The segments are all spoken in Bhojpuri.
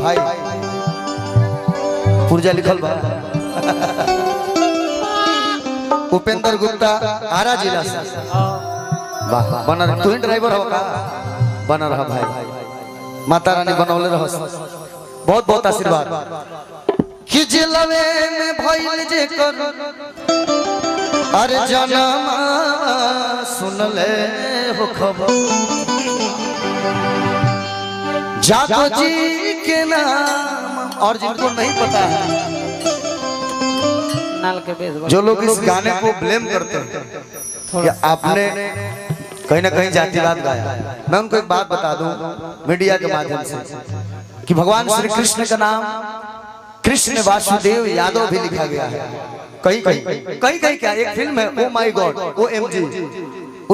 भाई पुर्जा लिखल बा उपेंद्र गुप्ता आरा जिला से वाह बना तू ही ड्राइवर हो का बना रहा भाई माता रानी बनौले रहो बहुत बहुत आशीर्वाद कि जिलवे में भइल जे कर अरे जनम सुन ले हो खबर जादू जी के नाम और जिनको नहीं पता है जो लोग इस गाने को ब्लेम करते हैं कि आपने कहीं ना कहीं जातिवाद गाया, मैं उनको एक बात बता दूं मीडिया के माध्यम से कि भगवान श्री कृष्ण का नाम कृष्ण वासुदेव यादव भी लिखा गया है कहीं कहीं क्या एक फिल्म है ओ माय गॉड OMG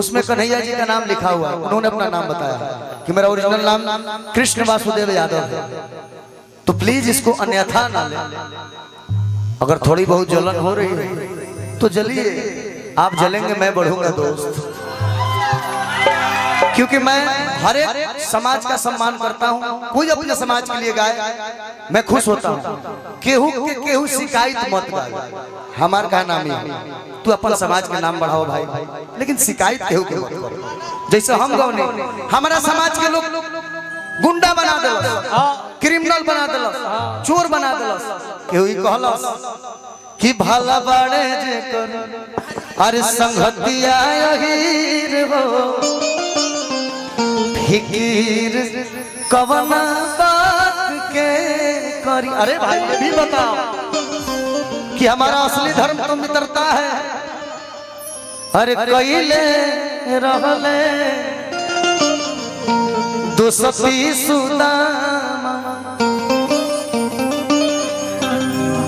उसमें कन्हैया जी का नाम लिखा हुआ, उन्होंने अपना नाम बताया कि मेरा ओरिजिनल नाम कृष्ण वासुदेव यादव है। तो प्लीज इसको अन्यथा ना ले, अगर थोड़ी बहुत जलन हो रही है तो जलिए, आप जलेंगे मैं बढ़ूंगा दोस्त, क्योंकि मैं हर एक समाज का सम्मान करता हूं। कोई अपने समाज के लिए गाए मैं खुश होता हूं, केहू शिकायत मत गाए, हमार का नाम ही तू अपन समाज के नाम बढ़ाओ भाई, लेकिन शिकायत केहू के मत करो। जैसे हम गौने हमारा समाज के लोग गुंडा बना देलस, क्रिमिनल बना देलस, चोर बना देलस, केहू ही कहलस कि भला बाड़े जे कर अरे संगतिया यहीर हो फिकीर कवना बात के करी। अरे भाई ये भी बताओ कि हमारा असली धर्म तो मित्रता है। अरे कइले रहले दुसती सुदामा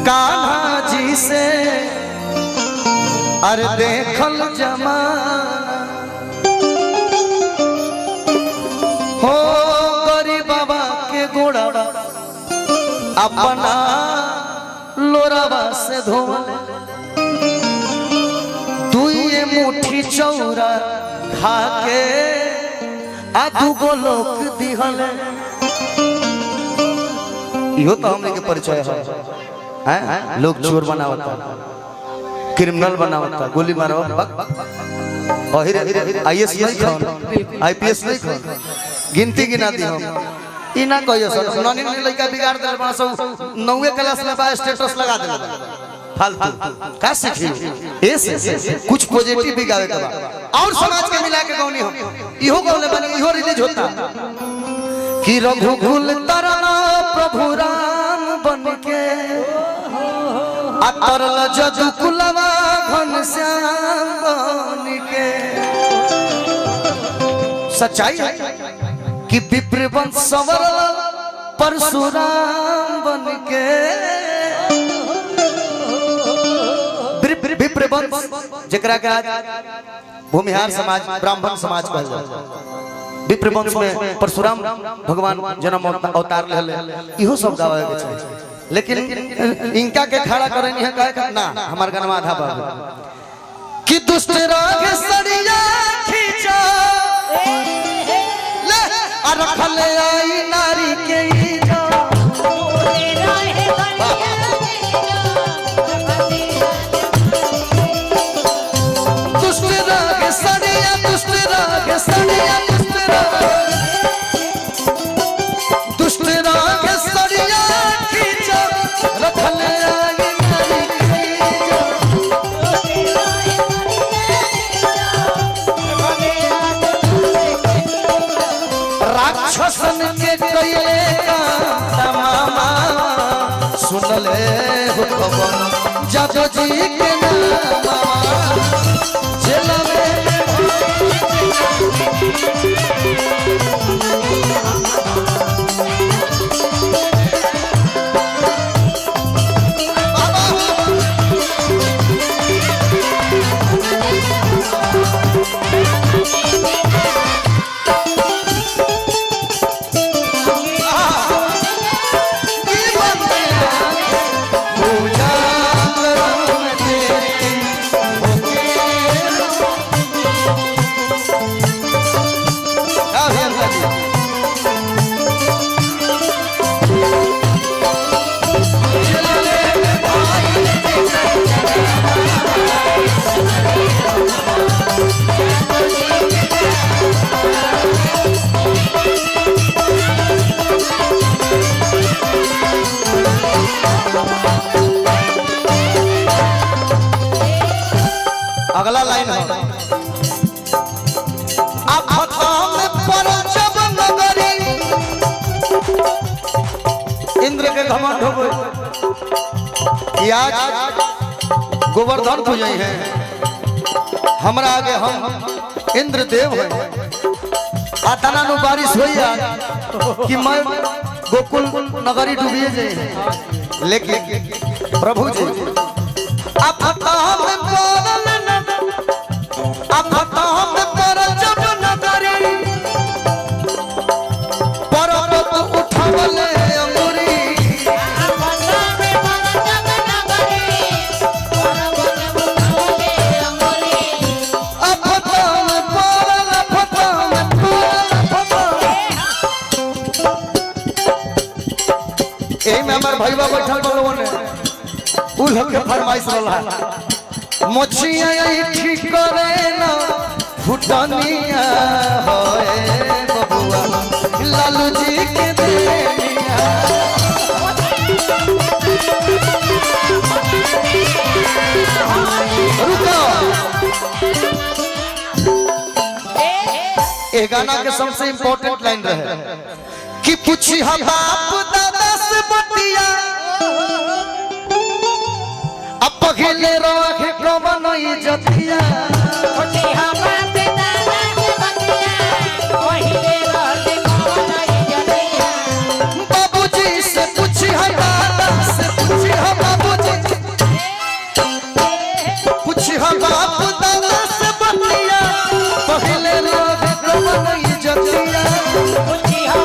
कान्हा जी से अरे देखल जमाना हो गरीब बाबा के गोड़ा अपना लोरावा से धोले दुए मुट्ठी चौरा खा के आ दुगो लोक दिहले। इहो तो हमने के परिचय है, लोग चोर बनावता, क्रिमिनल बनावता, गोली मारवा IAS नहीं खान, IPS नहीं खान, गिनती गिना दी हम इना कहियो सर ननी ननी लड़का बिगाड़ देले बा सब 9वीं क्लास में बा स्टेटस लगा देले फालतू का सीखी ऐसे कुछ पॉजिटिव भी गावे के बा और समाज के मिला के गौनी हम इहो गौले बने इहो रिलीज होता कि रघुकुल तरना प्रभु राम बन के अतरल जदु कुलवा घनश्याम बन के। सच्चाई है कि विप्र वंश संवरल परशुराम बन के विप्र वंश जेकरा के आज भूमिहार समाज ब्राह्मण समाज कहल जाय, विप्र वंश में परशुराम भगवान जन्म अवतार लेले इहो सब गावे के छै, लेकिन इनका के खड़ा करे नहीं है कहे ना हमार गनमा आधा बाबू कि दुष्ट राग सड़िया खींचा रखल आई नारी के दुष्ट राग सड़िया दुष्ट राग सड़िया दुष्ट राग सड़िया खींचा रखल आई नारी राक्षसन के कइले का तमामा सुन ले हो खबर जादू जी के नाम जेला में पूजा इंद्र के घमंड हो गए। आज गोवर्धन पूजई है, हमरा आगे हम इंद्र देव है। आतना नु बारिश हुई कि मैं गोकुल नगरी डूबिए जाए। लेकिन प्रभु जी आप हमारे भैया बैठल बलवन उल के फरमाइश रहा मोछिया ठीक करे ना फुटनिया होए बबुआ लालू जी के देनिया। रुको ए गाना के सबसे इम्पोर्टेंट लाइन रहे कि पूछी हम बाप दादा से बतिया अब पगले रोखे को बनई जतिया। पूछी हम बाप दादा से बतिया पहिले रोखे को बनई जतिया। बाबूजी से पूछी हम दादा से पूछी हम बाबूजी पूछी हम बाप दादा से बतिया पहिले रोखे को बनई जतिया। पूछी हम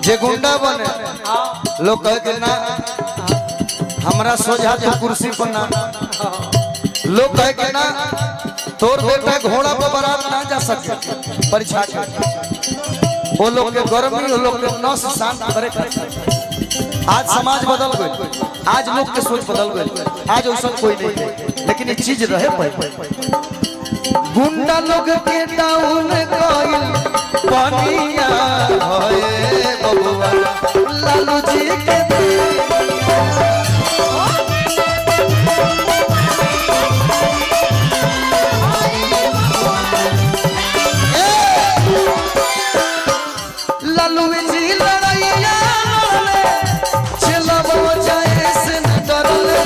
जे गुंडा बने लोग कहे कि ना हमरा सोझा जो कुर्सी पर ना, लोग कहे कि ना तोर बेटा घोड़ा पर बारात ना जा सके परीक्षा के। वो लोग के गर्मी वो लोग के नस शांत करे। आज समाज बदल गए, आज लोग के सोच बदल गए, आज वैसा कोई नहीं है। लेकिन ये चीज रहे गुंडा लोग के डाउन कइल पनिया होए बबुआ लालू जी के लालू जी लड़ैया चलो जाए से न डरले।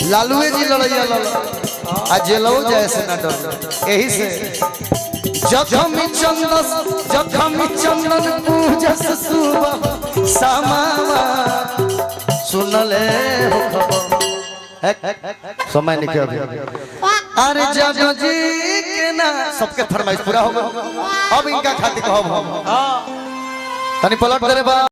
लालू जी लड़ैया आ जेलो जैसे न डर। यही से जखमी चंदन पूजस सुबह समावा सुनले हो खबर समय निकल अभी। अरे जब जी के ना सबके फरमाइश पूरा हो गया। अब इनका खातिर कहो तनी पलट करे बा